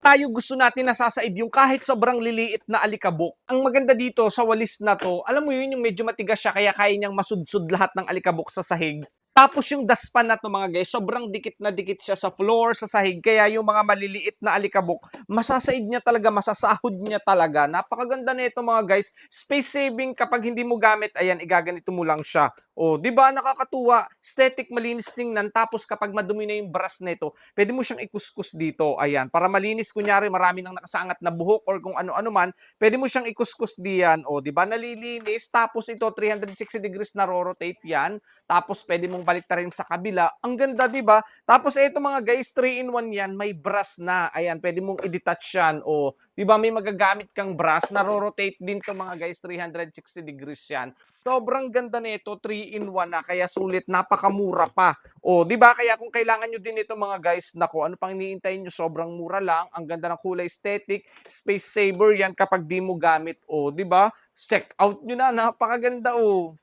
Tayo gusto natin nasasaid yung kahit sobrang liliit na alikabok. Ang maganda dito sa walis na 'to, alam mo yun, yung medyo matigas siya kaya kaya niyang masudsod lahat ng alikabok sa sahig. Tapos yung daspan na 'to mga guys, sobrang dikit na dikit siya sa floor, sa sahig, kaya yung mga maliliit na alikabok, masasaid niya talaga, masasahod niya talaga. Napakaganda nito mga guys. Space saving kapag hindi mo gamit, ayan, igaganito mo lang siya. Oh, 'di ba nakakatuwa? Aesthetic, malinis tingnan. Tapos kapag madumi na yung brush nito, pwede mo siyang ikuskus dito. Ayan, para malinis, kunyari marami nang nakasangat na buhok or kung ano-ano man, pwede mo siyang ikuskus diyan. O, 'di ba nalilinis? Tapos ito 360 degrees na rotate 'yan. Tapos pwede mong baliktarin sa kabila. Ang ganda, 'di ba? Tapos ito mga guys, 3-in-1 'yan, may brush na. Ayan, pwede mong i-detach 'yan. O, 'di ba may magagamit kang brush na rotate din 'to mga guys, 360 degrees 'yan. Sobrang ganda nito, 3-in-1 na, kaya sulit, napakamura pa. O, 'di ba? Kaya kung kailangan niyo din ito mga guys, nako, ano pang iniintay niyo? Sobrang mura lang. Ang ganda ng kulay, aesthetic, space saver 'yan kapag di mo gamit. O, 'di ba? Check out niyo na, napakaganda oh.